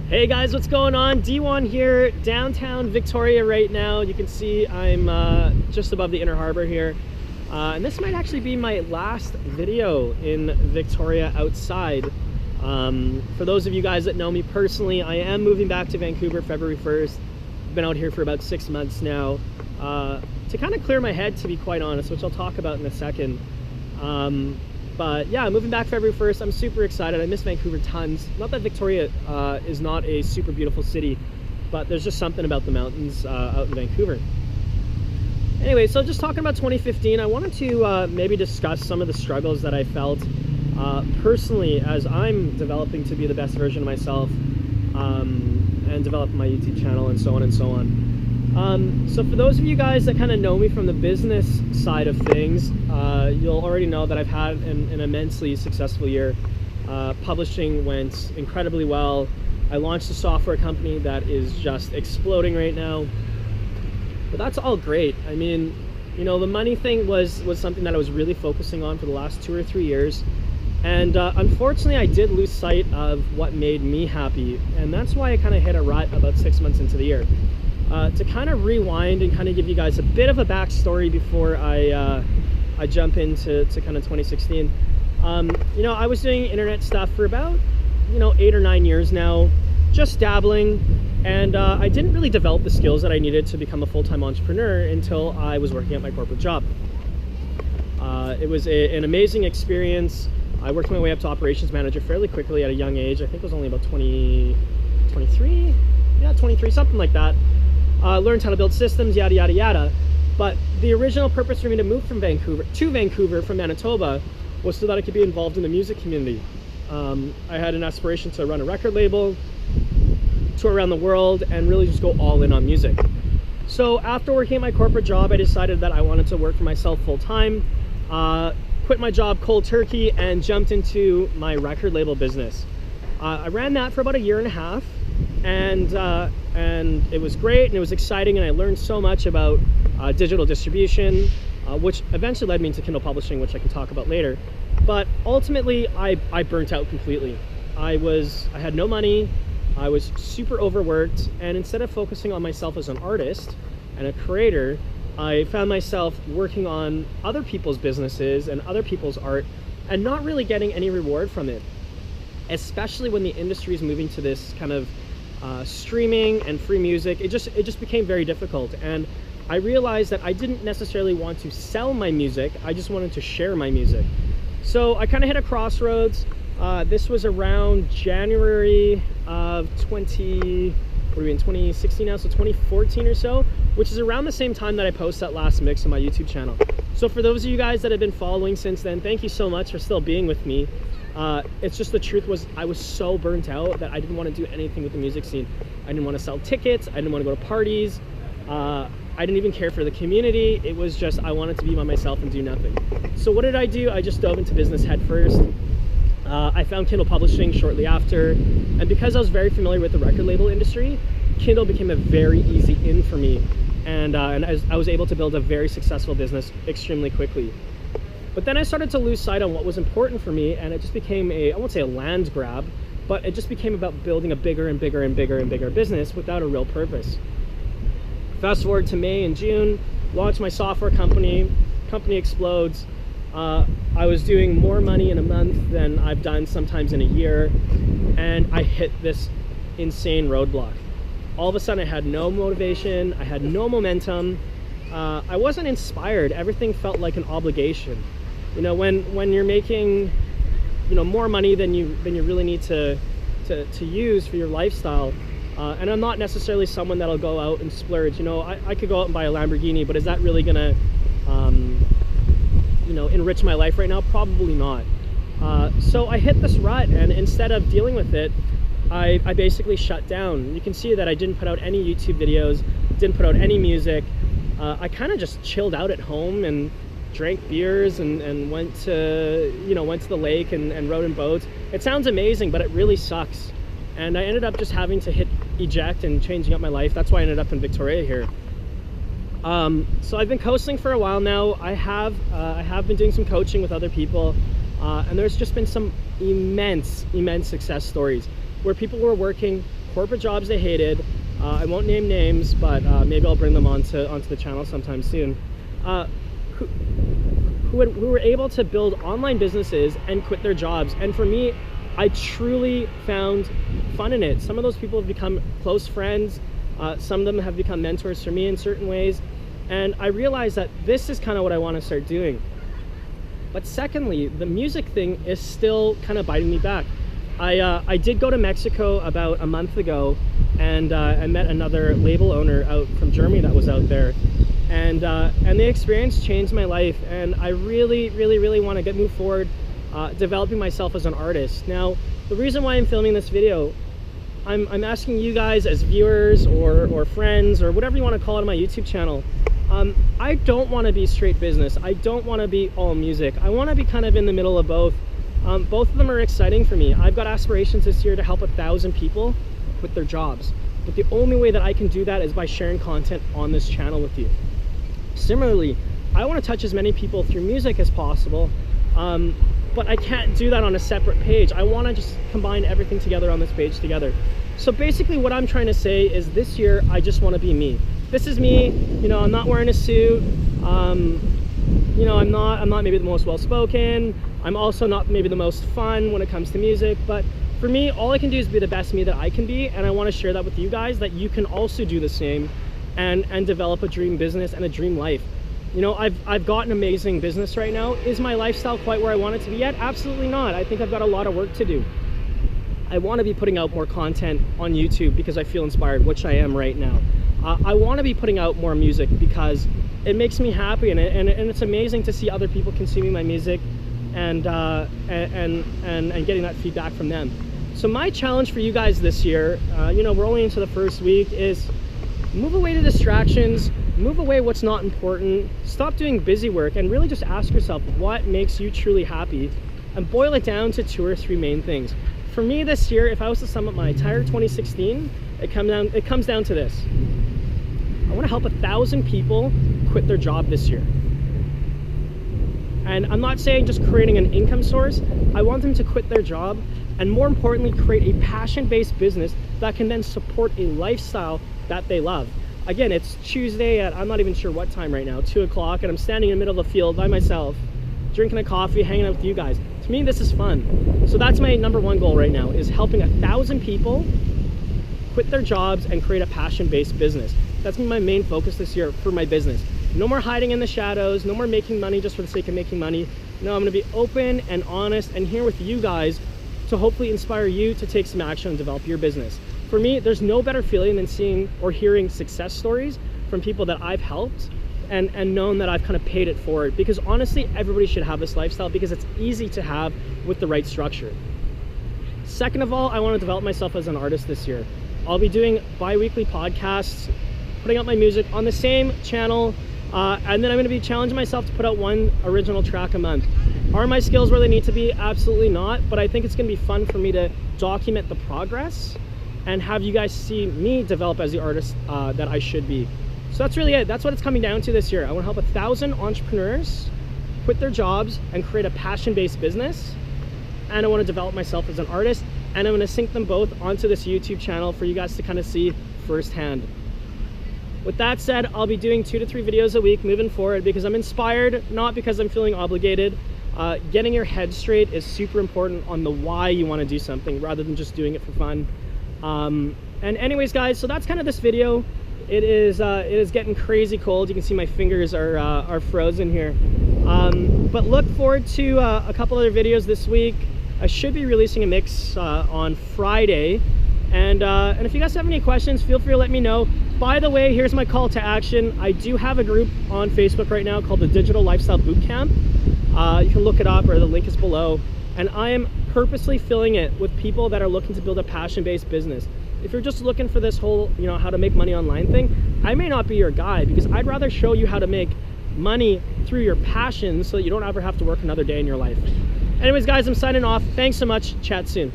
Hey guys, what's going on? D1 here, downtown Victoria right now. You can see I'm just above the Inner Harbor here. And this might actually be my last video in Victoria outside. For those of you guys that know me personally, I am moving back to Vancouver February 1st. I've been out here for about 6 months now to kind of clear my head, to be quite honest, which I'll talk about in a second. But yeah, moving back February 1st, I'm super excited. I miss Vancouver tons. Not that Victoria is not a super beautiful city, but there's just something about the mountains out in Vancouver. Anyway, so just talking about 2015, I wanted to maybe discuss some of the struggles that I felt personally as I'm developing to be the best version of myself and developing my YouTube channel and so on and so on. So for those of you guys that kind of know me from the business side of things, you'll already know that I've had an immensely successful year. Publishing went incredibly well. I launched a software company that is just exploding right now. But that's all great. I mean, you know, the money thing was something that I was really focusing on for the last 2 or 3 years. And unfortunately, I did lose sight of what made me happy. And that's why I kind of hit a rut about 6 months into the year. To kind of rewind and kind of give you guys a bit of a backstory before I jump into kind of 2016. You know, I was doing internet stuff for about, 8 or 9 years now, just dabbling, and I didn't really develop the skills that I needed to become a full-time entrepreneur until I was working at my corporate job. It was an amazing experience. I worked my way up to operations manager fairly quickly at a young age. I think it was only about 23, something like that. Learned how to build systems, yada, yada, yada. But the original purpose for me to move from Vancouver from Manitoba was so that I could be involved in the music community. I had an aspiration to run a record label, tour around the world, and really just go all in on music. So after working at my corporate job, I decided that I wanted to work for myself full time, quit my job cold turkey, and jumped into my record label business. I ran that for about 1.5 years. And it was great and it was exciting, and I learned so much about digital distribution, which eventually led me into Kindle publishing, which I can talk about later. But ultimately, I burnt out completely. I had no money, I was super overworked, and instead of focusing on myself as an artist and a creator, I found myself working on other people's businesses and other people's art and not really getting any reward from it, especially when the industry is moving to this kind of streaming and free music. It just became very difficult, and I realized that I didn't necessarily want to sell my music, I just wanted to share my music. So I kind of hit a crossroads. This was around January of 2016 now, so 2014 or so, which is around the same time that I posted that last mix on my YouTube channel. So for those of you guys that have been following since then, thank you so much for still being with me. It's just the truth was I was so burnt out that I didn't want to do anything with the music scene. I didn't want to sell tickets, I didn't want to go to parties, I didn't even care for the community. It was just I wanted to be by myself and do nothing. So what did I do? I just dove into business head first. I found Kindle publishing shortly after, and because I was very familiar with the record label industry, Kindle became a very easy in for me, and I was able to build a very successful business extremely quickly. But then I started to lose sight on what was important for me, and it just became I won't say a land grab, but it just became about building a bigger and bigger and bigger and bigger business without a real purpose. Fast forward to May and June, launched my software company explodes. I was doing more money in a month than I've done sometimes in a year, and I hit this insane roadblock. All of a sudden I had no motivation, I had no momentum, I wasn't inspired, everything felt like an obligation. You know, when you're making, more money than you really need to use for your lifestyle, and I'm not necessarily someone that'll go out and splurge. I could go out and buy a Lamborghini, but is that really gonna, enrich my life right now? Probably not. So I hit this rut, and instead of dealing with it, I basically shut down. You can see that I didn't put out any YouTube videos, didn't put out any music. I kind of just chilled out at home and drank beers and went to the lake and rode in boats. It sounds amazing, but it really sucks. And I ended up just having to hit eject and changing up my life. That's why I ended up in Victoria here. So I've been coasting for a while now. I have been doing some coaching with other people, and there's just been some immense success stories where people were working corporate jobs they hated. I won't name names, but maybe I'll bring them onto the channel sometime soon. Who were able to build online businesses and quit their jobs. And for me, I truly found fun in it. Some of those people have become close friends. Some of them have become mentors for me in certain ways. And I realized that this is kind of what I want to start doing. But secondly, the music thing is still kind of biting me back. I did go to Mexico about a month ago, and I met another label owner out from Germany that was out there. And the experience changed my life, and I really want to move forward developing myself as an artist. Now, the reason why I'm filming this video, I'm asking you guys as viewers or friends or whatever you want to call it on my YouTube channel, I don't want to be straight business. I don't want to be all music. I want to be kind of in the middle of both. Both of them are exciting for me. I've got aspirations this year to help 1,000 people quit their jobs. But the only way that I can do that is by sharing content on this channel with you. Similarly, I want to touch as many people through music as possible, but I can't do that on a separate page. I want to just combine everything together on this page together. So basically what I'm trying to say is this year, I just want to be me. This is me, you know, I'm not wearing a suit, you know, I'm not maybe the most well-spoken, I'm also not maybe the most fun when it comes to music, but for me, all I can do is be the best me that I can be, and I want to share that with you guys, that you can also do the same and develop a dream business and a dream life. You know, I've got an amazing business right now. Is my lifestyle quite where I want it to be yet? Absolutely not. I think I've got a lot of work to do. I want to be putting out more content on YouTube because I feel inspired, which I am right now. I want to be putting out more music because it makes me happy, and it's amazing to see other people consuming my music and getting that feedback from them. So my challenge for you guys this year, you know, we're only into the first week, is move away the distractions, move away what's not important, stop doing busy work, and really just ask yourself what makes you truly happy, and boil it down to 2 or 3 main things. For me this year, if I was to sum up my entire 2016, it comes down to this. I want to help 1,000 people quit their job this year. And I'm not saying just creating an income source. I want them to quit their job and, more importantly, create a passion-based business that can then support a lifestyle that they love. Again, it's Tuesday at, I'm not even sure what time right now, 2 o'clock, and I'm standing in the middle of the field by myself, drinking a coffee, hanging out with you guys. To me, this is fun. So that's my #1 goal right now, is helping 1,000 people quit their jobs and create a passion-based business. That's my main focus this year for my business. No more hiding in the shadows, no more making money just for the sake of making money. No, I'm gonna be open and honest and here with you guys to hopefully inspire you to take some action and develop your business. For me, there's no better feeling than seeing or hearing success stories from people that I've helped and known that I've kind of paid it forward, because honestly, everybody should have this lifestyle because it's easy to have with the right structure. Second of all, I want to develop myself as an artist this year. I'll be doing bi-weekly podcasts, putting out my music on the same channel, and then I'm going to be challenging myself to put out 1 original track a month. Are my skills where they need to be? Absolutely not, but I think it's going to be fun for me to document the progress and have you guys see me develop as the artist that I should be. So that's really it. That's what it's coming down to this year. I want to help 1,000 entrepreneurs quit their jobs and create a passion-based business, and I want to develop myself as an artist, and I'm going to sync them both onto this YouTube channel for you guys to kind of see firsthand. With that said, I'll be doing 2 to 3 videos a week moving forward because I'm inspired, not because I'm feeling obligated. Getting your head straight is super important on the why you want to do something rather than just doing it for fun. And anyways, guys, so that's kind of this video. It is getting crazy cold. You can see my fingers are frozen here. But look forward to a couple other videos this week. I should be releasing a mix on Friday. And if you guys have any questions, feel free to let me know. By the way, here's my call to action. I do have a group on Facebook right now called the Digital Lifestyle Bootcamp. You can look it up, or the link is below. And I am purposely filling it with people that are looking to build a passion-based business. If you're just looking for this whole, you know, how to make money online thing, I may not be your guy, because I'd rather show you how to make money through your passion so that you don't ever have to work another day in your life. Anyways, guys, I'm signing off. Thanks so much. Chat soon.